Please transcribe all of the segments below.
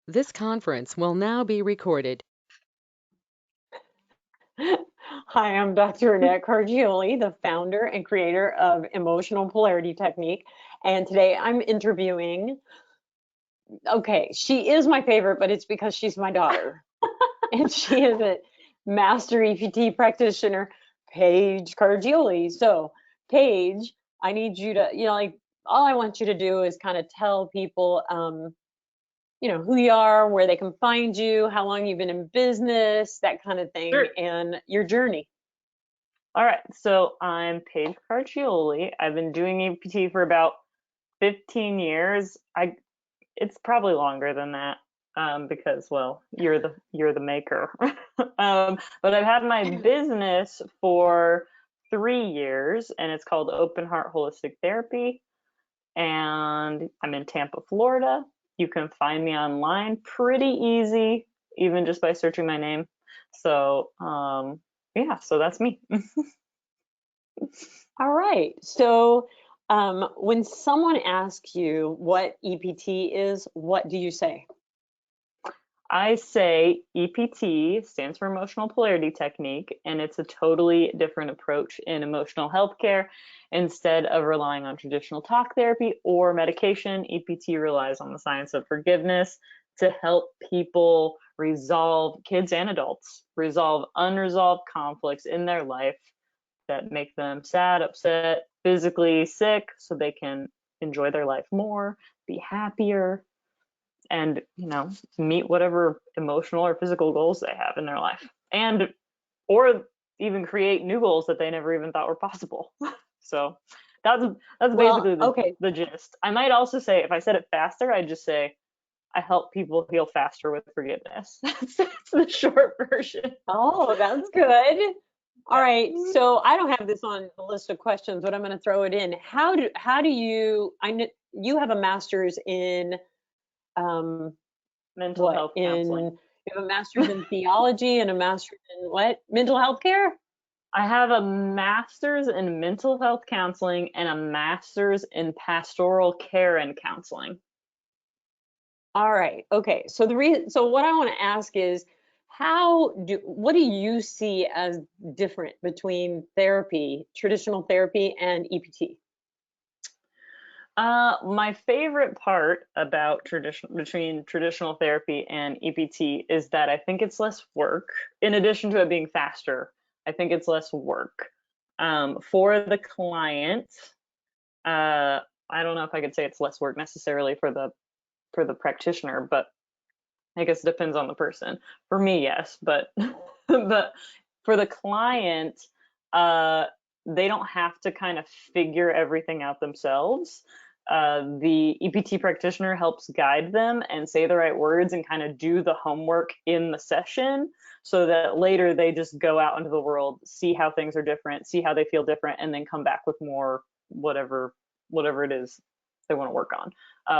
This conference will now be recorded. Hi, I'm Dr. Annette Cargioli, the founder and creator of Emotional Polarity Technique. And today I'm interviewing, okay, she is my favorite, but it's because she's my daughter. And she is a master EPT practitioner, Paige Cargioli. So, Paige, I need you to, all I want you to do is kind of tell people, who you are, where they can find you, how long you've been in business, that kind of thing, Sure. and your journey. All right. So I'm Paige Cargioli. I've been doing EPT for about 15 years. It's probably longer than that, because, well, you're the maker. But I've had my business for 3 years, and it's called Open Heart Holistic Therapy. And I'm in Tampa, Florida. You can find me online pretty easy, even just by searching my name. So, yeah, so that's me. All right. So, when someone asks you what EPT is, what do you say? I say EPT stands for Emotional Polarity Technique, and it's a totally different approach in emotional health care. Instead of relying on traditional talk therapy or medication, EPT relies on the science of forgiveness to help people resolve, kids and adults, resolve unresolved conflicts in their life that make them sad, upset, physically sick, so they can enjoy their life more, be happier, and meet whatever emotional or physical goals they have in their life, and or even create new goals that they never even thought were possible. So that's Well, basically okay. the gist. I might also say, if I said it faster, I'd just say I help people heal faster with forgiveness. That's the short version. Oh, that's good. All right. Yeah. So I don't have this on the list of questions, but I'm going to throw it in. How do you, I know you have a master's in, um, Mental what? health counseling. You have a master's in theology and a master's in what? Mental health care? I have a master's in mental health counseling and a master's in pastoral care and counseling. All right. Okay. So so what I want to ask is what do you see as different between therapy, traditional therapy and EPT? My favorite part about between traditional therapy and EPT is that I think it's less work. In addition to it being faster, I think it's less work. For the client, I don't know if I could say it's less work necessarily for the practitioner, but I guess it depends on the person. For me, yes, but but for the client, they don't have to kind of figure everything out themselves. The EPT practitioner helps guide them and say the right words and kind of do the homework in the session, so that later they just go out into the world, see how things are different, see how they feel different, and then come back with more whatever it is they want to work on.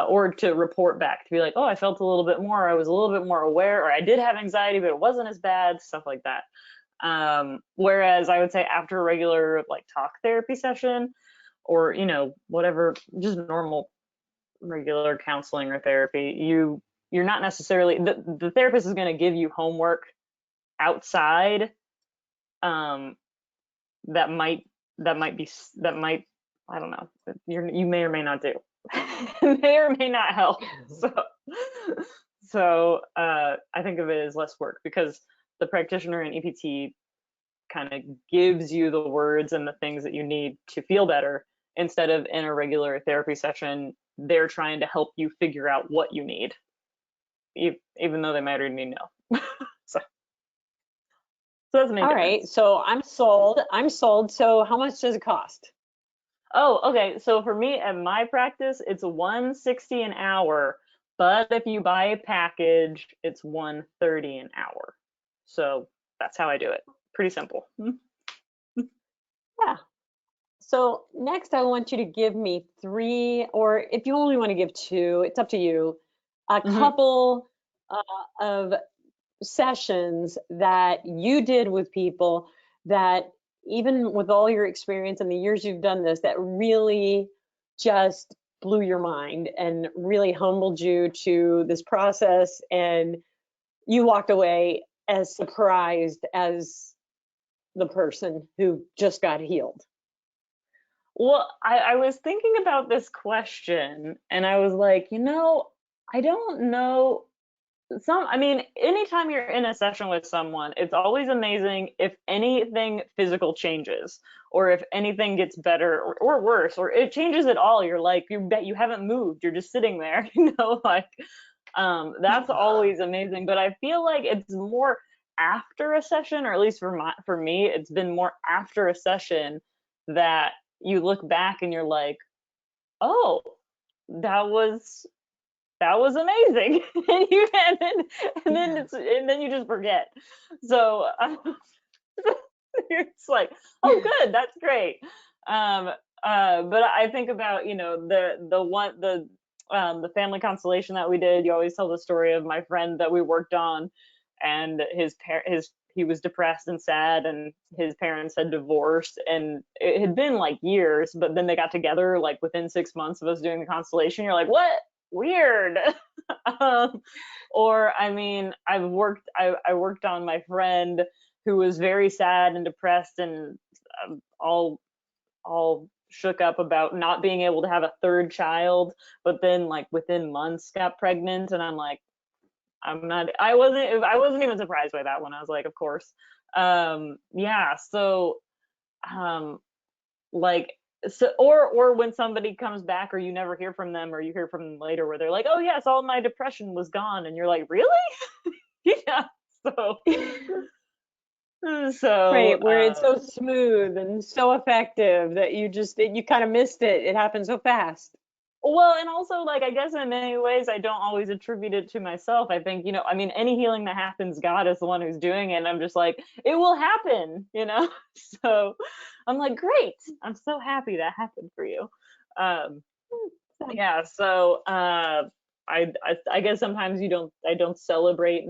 Or to report back to be like, oh, I felt a little bit more, I was a little bit more aware, or I did have anxiety, but it wasn't as bad, stuff like that. Whereas I would say after a regular like talk therapy session, or whatever, just normal regular counseling or therapy, you're not necessarily, the therapist is going to give you homework outside, that might I don't know, you may or may not do. May or may not help. So I think of it as less work, because the practitioner in EPT kind of gives you the words and the things that you need to feel better, instead of in a regular therapy session they're trying to help you figure out what you need, even though they might already know. so that's the main All difference. right. So I'm sold. I'm sold. So how much does it cost? Oh, okay. So for me at my practice, it's $160 an hour, but if you buy a package, it's $130 an hour. So that's how I do it. Pretty simple. Yeah. So next, I want you to give me three, or if you only want to give two, it's up to you, a Mm-hmm. couple of sessions that you did with people that, even with all your experience and the years you've done this, that really just blew your mind and really humbled you to this process, and you walked away as surprised as the person who just got healed? Well, I was thinking about this question and I was like, I don't know. I mean, anytime you're in a session with someone, it's always amazing if anything physical changes or if anything gets better or worse or it changes at all. You're like, you bet you haven't moved. You're just sitting there, like, that's always amazing. But I feel like it's more after a session, or at least for me, it's been more after a session that you look back and you're like, oh, that was amazing. And then you just forget. So it's like, oh good, that's great. But I think about, the family constellation that we did. You always tell the story of my friend that we worked on, and he was depressed and sad, and his parents had divorced, and it had been like years, but then they got together like within 6 months of us doing the constellation. You're like, what? Weird. Or I mean, I worked on my friend who was very sad and depressed and all shook up about not being able to have a third child, but then like within months got pregnant, and I'm like, I wasn't even surprised by that one. I was like, of course. Yeah, so like, so or when somebody comes back or you never hear from them, or you hear from them later where they're like, oh yes, all my depression was gone, and you're like, really? Yeah. So so Right, where it's so smooth and so effective that you kind of missed it. It happened so fast. well, and also, like, I guess in many ways I don't always attribute it to myself. I think, I mean, any healing that happens, God is the one who's doing it, and I'm just like, it will happen. So I'm like, great, I'm so happy that happened for you. um yeah, so I guess sometimes I don't celebrate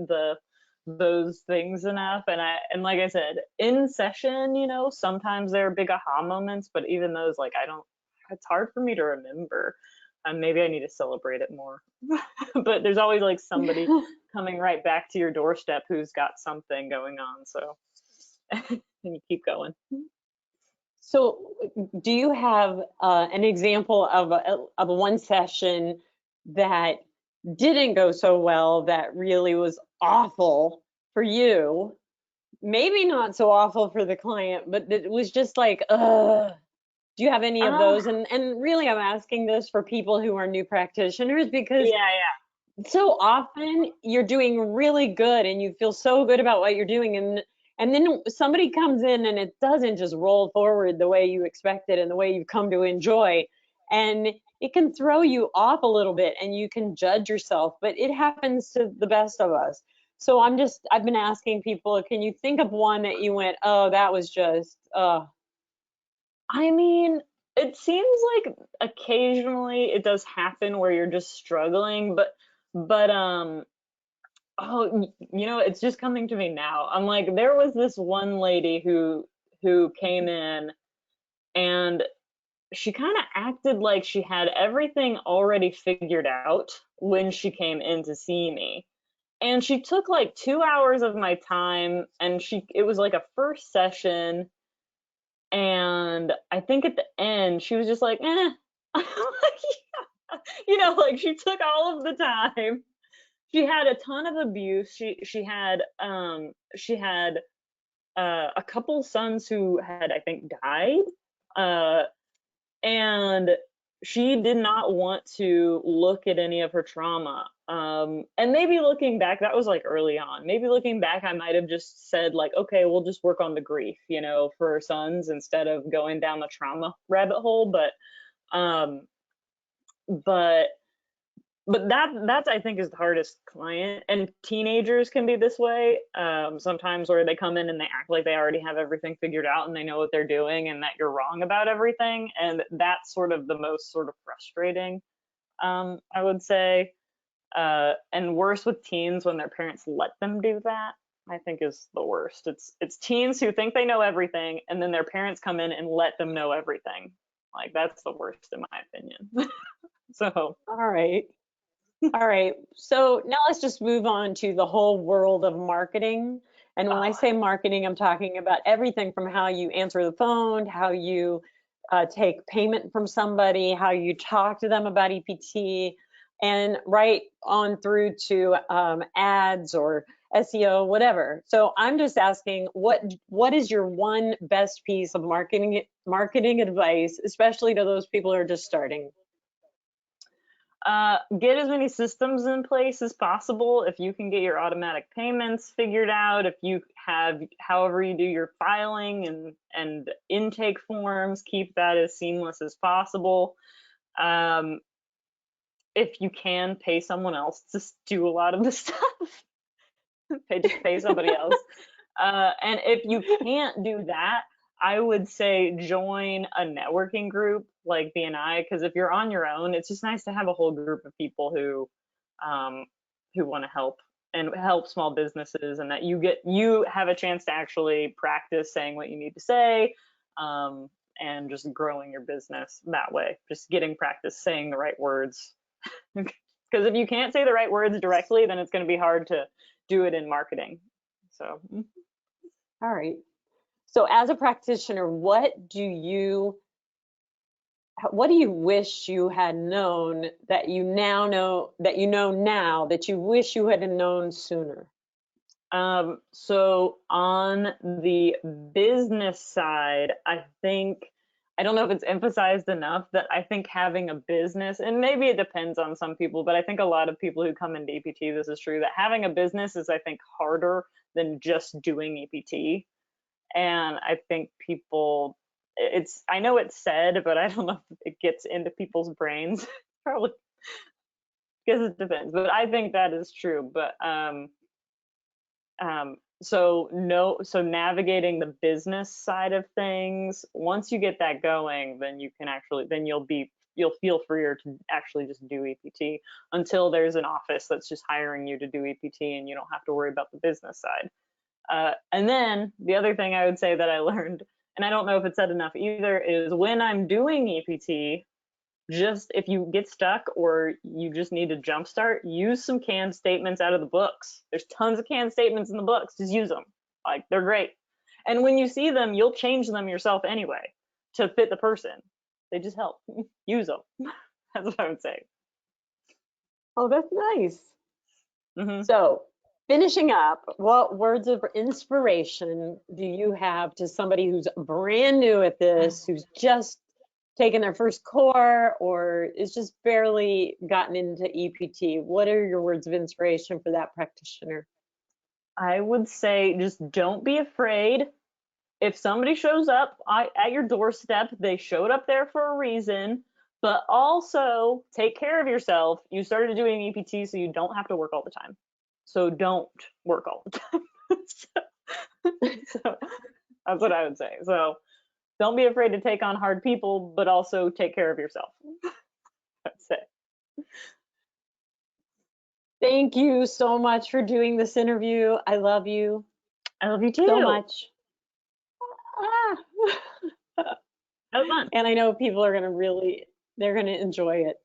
those things enough, and like I said, in session, sometimes there are big aha moments, but even those, like, I don't it's hard for me to remember. Maybe I need to celebrate it more. But there's always like somebody coming right back to your doorstep who's got something going on, so and you keep going. So, do you have an example of a one session that didn't go so well, that really was awful for you? Maybe not so awful for the client, but it was just like, ugh. Do you have any of uh those? And really, I'm asking this for people who are new practitioners, because yeah, so often you're doing really good and you feel so good about what you're doing, and then somebody comes in and it doesn't just roll forward the way you expected and the way you've come to enjoy, and it can throw you off a little bit and you can judge yourself, but it happens to the best of us. So I've been asking people, can you think of one that you went, oh, that was just I mean, it seems like occasionally it does happen where you're just struggling, but oh, it's just coming to me now. I'm like, there was this one lady who came in, and she kind of acted like she had everything already figured out when she came in to see me. And she took like 2 hours of my time, and it was like a first session, and I think at the end she was just like, eh. Like, she took all of the time. She had a ton of abuse. She had a couple sons who had, I think, died. Uh, and she did not want to look at any of her trauma. And maybe looking back, that was like early on. Maybe looking back, I might have just said, like, okay, we'll just work on the grief, for her sons instead of going down the trauma rabbit hole. Um, but that's, I think, is the hardest client. And teenagers can be this way, sometimes, where they come in and they act like they already have everything figured out and they know what they're doing, and that you're wrong about everything, and that's sort of the most sort of frustrating, I would say. And worse with teens, when their parents let them do that, I think, is the worst. It's teens who think they know everything, and then their parents come in and let them know everything. Like, that's the worst, in my opinion. So, All right. All right. So now let's just move on to the whole world of marketing. And when I say marketing, I'm talking about everything from how you answer the phone, how you take payment from somebody, how you talk to them about EPT, and right on through to ads or SEO, whatever. So I'm just asking, what is your one best piece of marketing advice, especially to those people who are just starting? get as many systems in place as possible. If you can get your automatic payments figured out, if you have, however you do your filing and intake forms, keep that as seamless as possible. If you can, pay someone else to do a lot of the stuff. Pay somebody else. And if you can't do that, I would say join a networking group like BNI, because if you're on your own, it's just nice to have a whole group of people who want to help and help small businesses, and that you have a chance to actually practice saying what you need to say, and just growing your business that way. Just getting practice saying the right words. Because if you can't say the right words directly, then it's going to be hard to do it in marketing. So. All right. So as a practitioner, what do you wish you had known that you now know now that you wish you had known sooner? So on the business side, I don't know if it's emphasized enough that I think having a business, and maybe it depends on some people, but I think a lot of people who come into EPT, this is true, that having a business is, I think, harder than just doing EPT. And I think people, I know it's said, but I don't know if it gets into people's brains. Probably, because it depends, but I think that is true. But so navigating the business side of things, once you get that going, then you'll feel freer to actually just do EPT, until there's an office that's just hiring you to do EPT and you don't have to worry about the business side. And then the other thing I would say that I learned, and I don't know if it's said enough either, is when I'm doing EPT, just if you get stuck or you just need to jumpstart, use some canned statements out of the books. There's tons of canned statements in the books. Just use them. Like, they're great. And when you see them, you'll change them yourself anyway to fit the person. They just help. Use them. That's what I would say. Oh, that's nice. Mm-hmm. So finishing up, what words of inspiration do you have to somebody who's brand new at this, who's just taken their first core or is just barely gotten into EPT? What are your words of inspiration for that practitioner? I would say just don't be afraid. If somebody shows up at your doorstep, they showed up there for a reason, but also take care of yourself. You started doing EPT so you don't have to work all the time. So don't work all the time. So that's what I would say. So don't be afraid to take on hard people, but also take care of yourself. That's it. Thank you so much for doing this interview. I love you. I love you too. So much. That was fun. And I know people are they're going to enjoy it.